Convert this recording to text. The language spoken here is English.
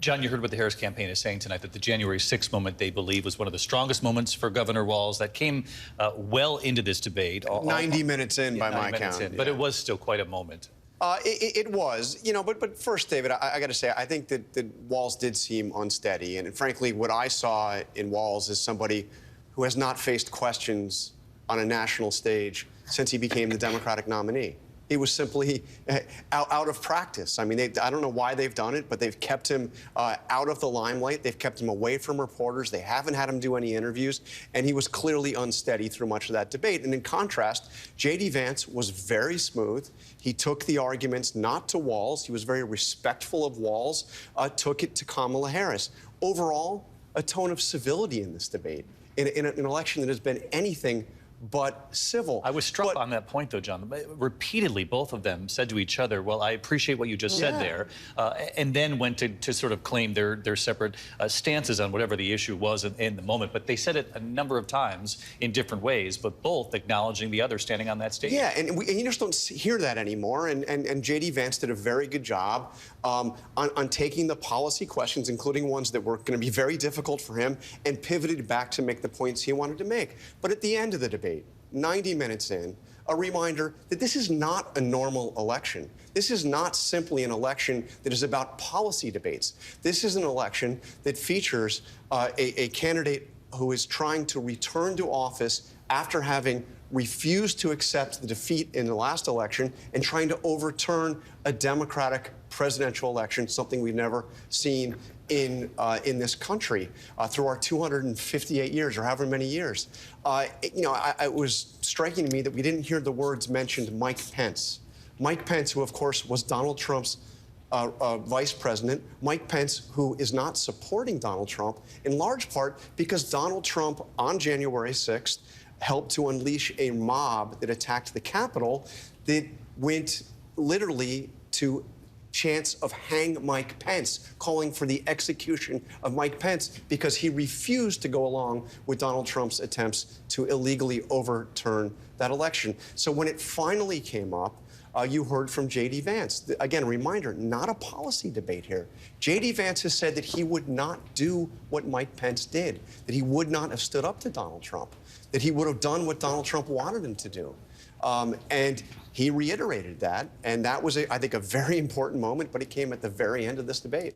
John, you heard what the Harris campaign is saying tonight, that the January 6th moment they believe was one of the strongest moments for Governor Walz that came well into this debate. 90 minutes in by my count. But it was still quite a moment. It was, you know, but first, David, I got to say, I think that Walz did seem unsteady. And frankly, what I saw in Walz is somebody who has not faced questions on a national stage since he became the Democratic nominee. He was simply out of practice. I mean, I don't know why they've done it, but they've kept him out of the limelight. They've kept him away from reporters. They haven't had him do any interviews, and he was clearly unsteady through much of that debate. And in contrast, J.D. Vance was very smooth. He took the arguments not to Walz. He was very respectful of Walz, took it to Kamala Harris. Overall, a tone of civility in this debate, in an election that has been anything but civil. I was struck on that point, though, John. Repeatedly, both of them said to each other, well, I appreciate what you just said there, and then went to sort of claim their separate stances on whatever the issue was in the moment. But they said it a number of times in different ways, but both acknowledging the other standing on that stage. Yeah, and you just don't hear that anymore. And J.D. Vance did a very good job on taking the policy questions, including ones that were going to be very difficult for him, and pivoted back to make the points he wanted to make. But at the end of the debate, 90 minutes in, a reminder that this is not a normal election. This is not simply an election that is about policy debates. This is an election that features a candidate who is trying to return to office after having refused to accept the defeat in the last election and trying to overturn a Democratic presidential election, something we've never seen in this country through our 258 years, or however many years. You know, it was striking to me that we didn't hear the words mentioned Mike Pence. Mike Pence, who, of course, was Donald Trump's vice president. Mike Pence, who is not supporting Donald Trump, in large part because Donald Trump, on January 6th, helped to unleash a mob that attacked the Capitol that went literally to chants of hang Mike Pence, calling for the execution of Mike Pence because he refused to go along with Donald Trump's attempts to illegally overturn that election. So when it finally came up, you heard from J.D. Vance. Again, a reminder, not a policy debate here. J.D. Vance has said that he would not do what Mike Pence did, that he would not have stood up to Donald Trump, that he would have done what Donald Trump wanted him to do. And he reiterated that, and that was, I think, a very important moment, but it came at the very end of this debate.